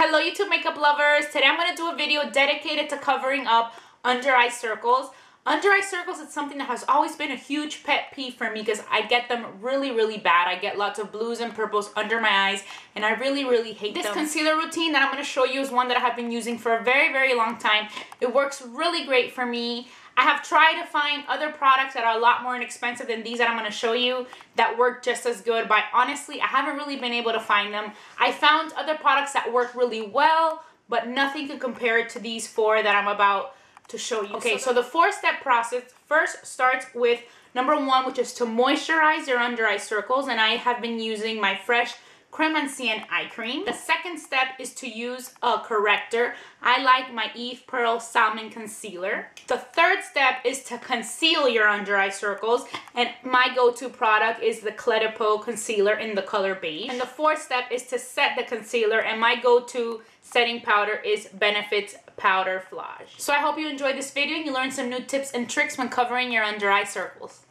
Hello YouTube makeup lovers. Today I'm going to do a video dedicated to covering up under eye circles. Under eye circles is something that has always been a huge pet peeve for me because I get them really bad. I get lots of blues and purples under my eyes and I really hate them. This concealer routine that I'm going to show you is one that I have been using for a very long time. It works really great for me. I have tried to find other products that are a lot more inexpensive than these that I'm going to show you that work just as good, but honestly I haven't really been able to find them. I found other products that work really well, but nothing can compare to these four that I'm about to show you. Okay, so the 4-step process first starts with number 1, which is to moisturize your under eye circles, and I have been using my fresh Creme Ancienne eye cream. The second step is to use a corrector. I like my Eve Pearl Salmon Concealer. The third step is to conceal your under eye circles, and my go-to product is the Peau concealer in the color Beige. And the fourth step is to set the concealer, and my go-to setting powder is Benefit's Powderflage. So I hope you enjoyed this video and you learned some new tips and tricks when covering your under eye circles.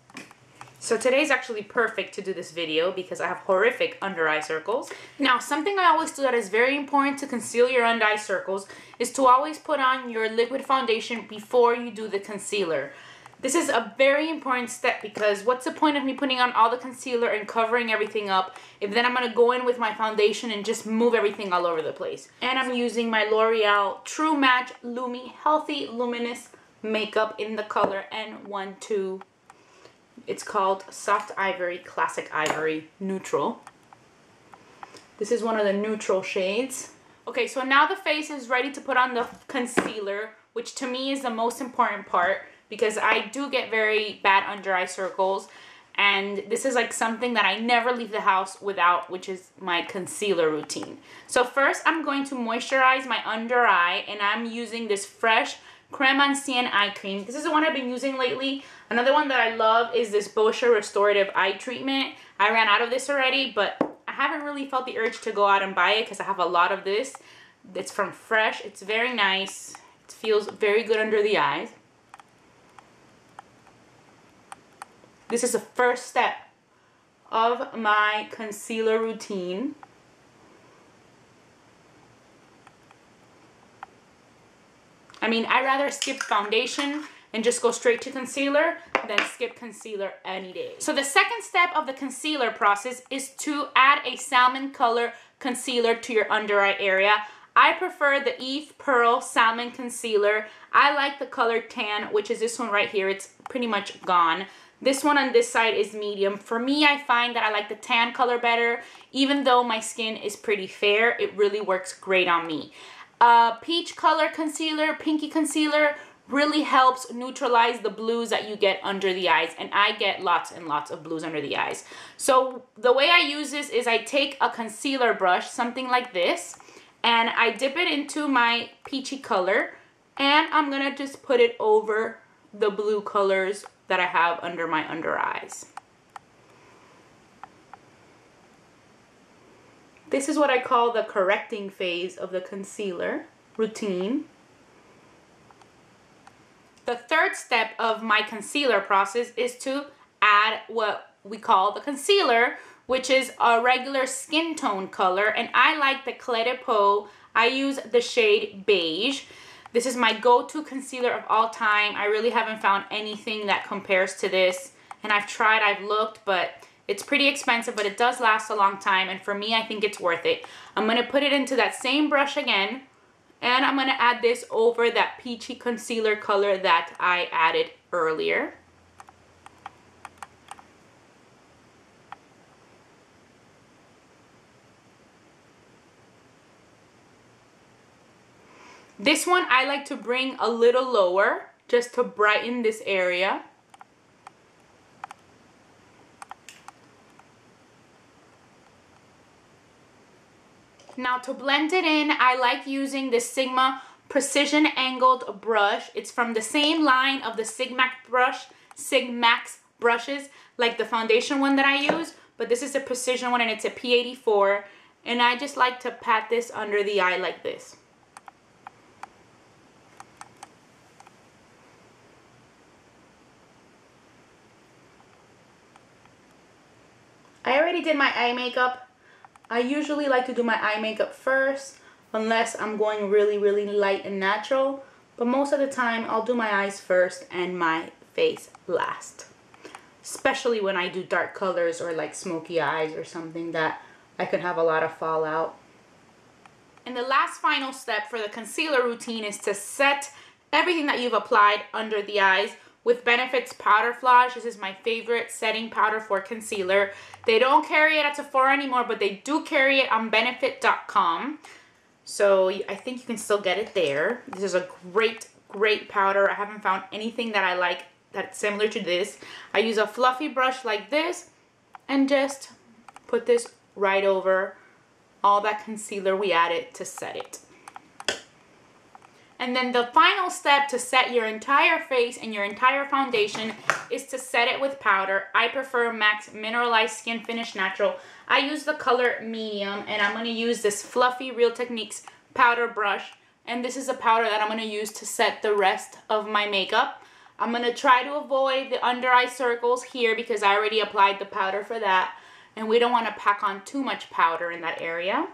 So today's actually perfect to do this video because I have horrific under eye circles. Now, something I always do that is very important to conceal your under eye circles is to always put on your liquid foundation before you do the concealer. This is a very important step because what's the point of me putting on all the concealer and covering everything up if then I'm going to go in with my foundation and just move everything all over the place. And I'm using my L'Oreal True Match Lumi Healthy Luminous makeup in the color N12. It's called Soft Ivory, Classic Ivory, Neutral. This is one of the neutral shades. Okay, so now the face is ready to put on the concealer, which to me is the most important part because I do get very bad under eye circles. And this is like something that I never leave the house without, which is my concealer routine. So first I'm going to moisturize my under eye, and I'm using this fresh Creme Ancienne eye cream. This is the one I've been using lately. Another one that I love is this Boscia Restorative eye treatment. I ran out of this already, but I haven't really felt the urge to go out and buy it because I have a lot of this. It's from Fresh. It's very nice. It feels very good under the eyes. This is the first step of my concealer routine. I mean, I'd rather skip foundation and just go straight to concealer than skip concealer any day. So the second step of the concealer process is to add a salmon color concealer to your under eye area. I prefer the Eve Pearl Salmon Concealer. I like the color Tan, which is this one right here. It's pretty much gone. This one on this side is medium. For me, I find that I like the tan color better. Even though my skin is pretty fair, it really works great on me. Peach color concealer, pinky concealer, really helps neutralize the blues that you get under the eyes, and I get lots and lots of blues under the eyes. So the way I use this is I take a concealer brush, something like this, and I dip it into my peachy color, and I'm gonna just put it over the blue colors that I have under my under eyes. This is what I call the correcting phase of the concealer routine. The third step of my concealer process is to add what we call the concealer, which is a regular skin tone color, and I like the Peau. I use the shade Beige. This is my go-to concealer of all time. I really haven't found anything that compares to this, and I've tried, I've looked, but it's pretty expensive, but it does last a long time, and for me, I think it's worth it. I'm going to put it into that same brush again, and I'm going to add this over that peachy concealer color that I added earlier. This one I like to bring a little lower just to brighten this area. Now to blend it in, I like using the Sigma Precision Angled brush. It's from the same line of the Sigmax brushes, like the foundation one that I use, but this is a precision one and it's a P84, and I just like to pat this under the eye like this. I already did my eye makeup. I usually like to do my eye makeup first, unless I'm going really, really light and natural. But most of the time, I'll do my eyes first and my face last. Especially when I do dark colors or like smoky eyes or something that I could have a lot of fallout. And the last final step for the concealer routine is to set everything that you've applied under the eyes with Benefit's Powderflage. This is my favorite setting powder for concealer. They don't carry it at Sephora anymore, but they do carry it on benefit.com. So I think you can still get it there. This is a great, great powder. I haven't found anything that I like that's similar to this. I use a fluffy brush like this and just put this right over all that concealer we added to set it. And then the final step to set your entire face and your entire foundation is to set it with powder. I prefer MAC's Mineralize Skin Finish Natural. I use the color medium, and I'm going to use this fluffy Real Techniques powder brush. And this is a powder that I'm going to use to set the rest of my makeup. I'm going to try to avoid the under eye circles here because I already applied the powder for that. And we don't want to pack on too much powder in that area.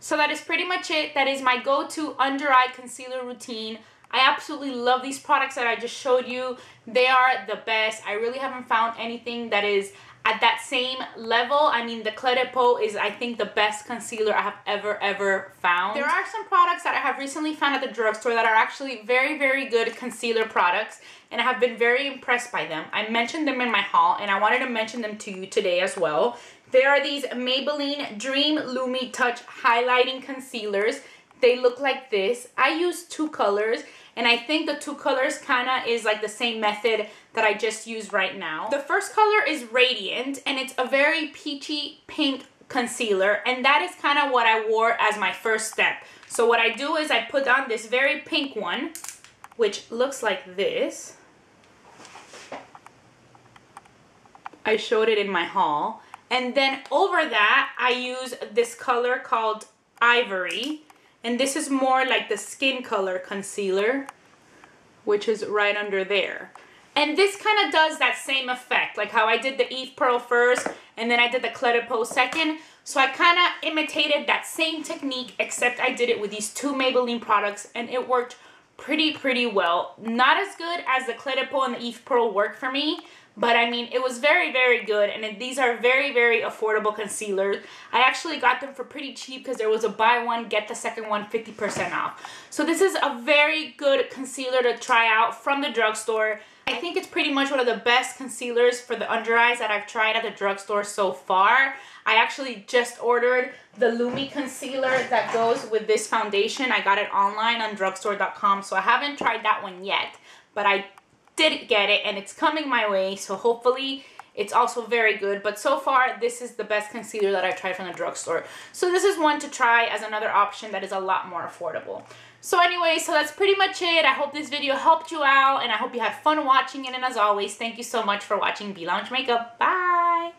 So that is pretty much it. That is my go-to under eye concealer routine. I absolutely love these products that I just showed you. They are the best. I really haven't found anything that is at that same level. I mean, the Peau is, I think, the best concealer I have ever found. There are some products that I have recently found at the drugstore that are actually very, very good concealer products, and I have been very impressed by them. I mentioned them in my haul, and I wanted to mention them to you today as well. There are these Maybelline Dream Lumi Touch Highlighting Concealers. They look like this. I use two colors, and I think the two colors kind of is like the same method that I just used right now. The first color is Radiant, and it's a very peachy pink concealer, and that is kind of what I wore as my first step. So what I do is I put on this very pink one, which looks like this. I showed it in my haul. And then over that, I use this color called Ivory. And this is more like the skin color concealer, which is right under there. And this kind of does that same effect, like how I did the Eve Pearl first, and then I did the Peau second. So I kind of imitated that same technique, except I did it with these two Maybelline products, and it worked pretty well. Not as good as the Peau and the Eve Pearl work for me, but I mean, it was very good, and these are very affordable concealers. I actually got them for pretty cheap because there was a buy one, get the second one 50% off. So this is a very good concealer to try out from the drugstore. I think it's pretty much one of the best concealers for the under eyes that I've tried at the drugstore so far. I actually just ordered the Lumi concealer that goes with this foundation. I got it online on drugstore.com, so I haven't tried that one yet, but I did get it, and it's coming my way, so hopefully it's also very good. But so far, this is the best concealer that I've tried from the drugstore. So this is one to try as another option that is a lot more affordable. So anyway, so that's pretty much it. I hope this video helped you out, and I hope you had fun watching it. And as always, thank you so much for watching Be Lounge Makeup. Bye!